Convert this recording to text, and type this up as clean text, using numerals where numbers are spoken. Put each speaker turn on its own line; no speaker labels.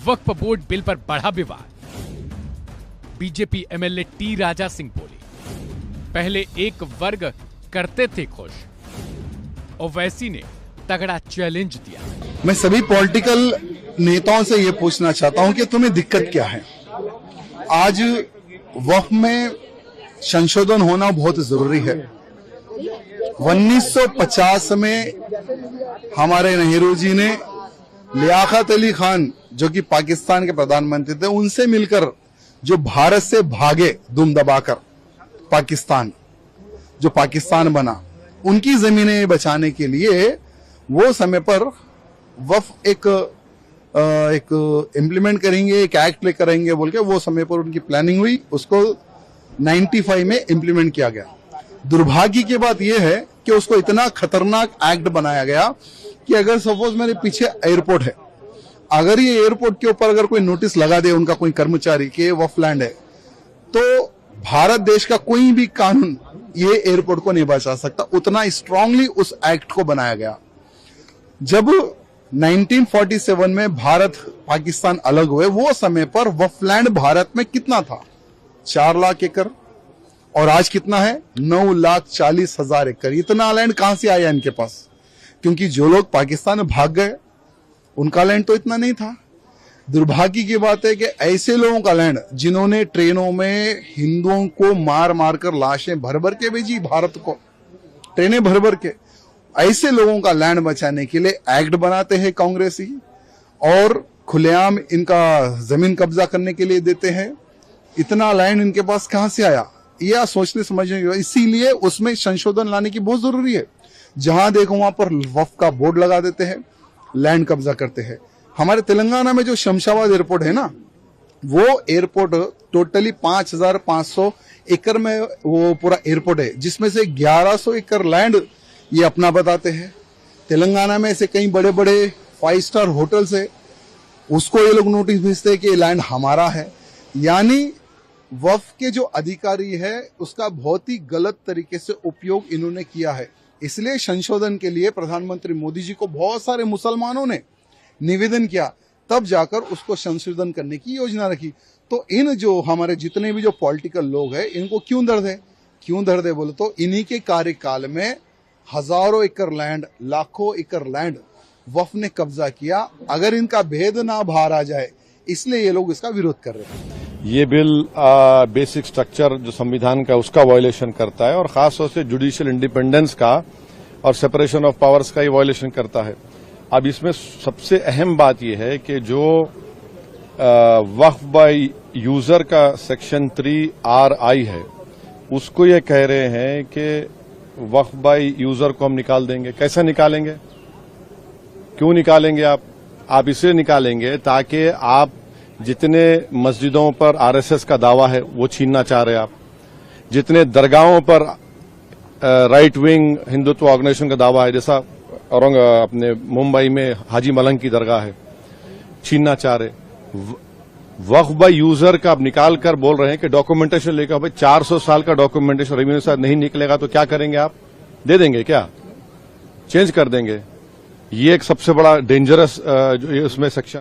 वक्फ board bill पर बढ़ा विवाद। BJP MLA T Raja Singh बोले, पहले एक वर्ग करते थे खुश, ओवैसी ने तगड़ा चैलेंज दिया।
मैं सभी पॉलिटिकल नेताओं से यह पूछना चाहता हूं कि तुम्हें दिक्कत क्या है। आज वक्फ में संशोधन होना बहुत जरूरी है। 1950 में हमारे नेहरू जी ने लियाकत अली खान, जो कि पाकिस्तान के प्रधानमंत्री थे, उनसे मिलकर जो भारत से भागे दुम दबाकर पाकिस्तान, जो पाकिस्तान बना, उनकी जमीनें बचाने के लिए वो समय पर वक्फ एक इम्प्लीमेंट करेंगे, एक एक्ट ले करेंगे बोल के वो समय पर उनकी प्लानिंग हुई। उसको 95 में इम्प्लीमेंट किया गया। दुर्भाग्य की बात यह है कि उसको इतना खतरनाक एक्ट बनाया गया कि अगर सपोज मेरे पीछे एयरपोर्ट है, अगर ये एयरपोर्ट के ऊपर अगर कोई नोटिस लगा दे उनका कोई कर्मचारी कि वक्फ लैंड है, तो भारत देश का कोई भी कानून ये एयरपोर्ट को नहीं बचा सकता। उतना स्ट्रांगली उस एक्ट को बनाया गया। जब 1947 में भारत पाकिस्तान अलग हुए, वो समय पर वक्फ लैंड भारत में कितना था? 4 लाख एकड़। और आज कितना है? 9,40,000 एकड़। इतना लैंड कहां से आया इनके पास? क्योंकि जो लोग पाकिस्तान में भाग गए, उनका लैंड तो इतना नहीं था। दुर्भाग्य की बात है कि ऐसे लोगों का लैंड, जिन्होंने ट्रेनों में हिंदुओं को मार मार कर लाशें भर भर के भेजी भारत को, ट्रेनें भर भर के, ऐसे लोगों का लैंड बचाने के लिए एक्ट बनाते हैं कांग्रेसी और खुलेआम इनका जमीन कब्जा करने के लिए देते हैं। इतना लैंड इनके पास कहां से आया? यह सोचने समझने की, इसीलिए उसमें संशोधन लाने की बहुत जरूरी है। जहां देखो वहां पर वक्फ का बोर्ड लगा देते हैं, लैंड कब्जा करते हैं। हमारे तेलंगाना में जो शमशाबाद एयरपोर्ट है ना, वो एयरपोर्ट टोटली 5,500 एकड़ में वो पूरा एयरपोर्ट है, जिसमें से 1100 एकड़ लैंड ये अपना बताते हैं। तेलंगाना में ऐसे कई बड़े बड़े 5 स्टार होटल्स है, उसको ये लोग नोटिस भेजते हैं कि ये लैंड हमारा है। यानी वक्फ के जो अधिकारी है उसका बहुत ही गलत तरीके से उपयोग इन्होंने किया है। इसलिए संशोधन के लिए प्रधानमंत्री मोदी जी को बहुत सारे मुसलमानों ने निवेदन किया, तब जाकर उसको संशोधन करने की योजना रखी। तो इन जो हमारे जितने भी जो पॉलिटिकल लोग हैं, इनको क्यों दर्द है? क्यों दर्द है बोले तो इन्हीं के कार्यकाल में हजारों एकड़ लैंड, लाखों एकड़ लैंड वक्फ ने कब्जा किया। अगर इनका भेद ना बाहर आ जाए, इसलिए ये लोग इसका विरोध कर रहे हैं।
ये बिल बेसिक स्ट्रक्चर जो संविधान का उसका वायलेशन करता है और खासतौर से जुडिशियल इंडिपेंडेंस का और सेपरेशन ऑफ पावर्स का ये वायलेशन करता है। अब इसमें सबसे अहम बात यह है कि जो वक्फ बाय यूजर का सेक्शन 3RI है, उसको ये कह रहे हैं कि वक्फ बाय यूजर को हम निकाल देंगे। कैसे निकालेंगे? क्यों निकालेंगे? आप इसलिए निकालेंगे ताकि आप जितने मस्जिदों पर RSS का दावा है वो छीनना चाह रहे हैं आप, जितने दरगाहों पर राइट विंग हिंदुत्व ऑर्गेनाइजेशन का दावा है, जैसा अपने मुंबई में हाजी मलंग की दरगाह है, छीनना चाह रहे। वक्फ बाय यूजर का आप निकाल कर बोल रहे हैं कि डॉक्यूमेंटेशन लेकर, भाई 400 साल का डॉक्यूमेंटेशन रेवेन्यू साथ नहीं निकलेगा तो क्या करेंगे आप? दे देंगे क्या? चेंज कर देंगे? ये एक सबसे बड़ा डेंजरस जो उसमें सेक्शन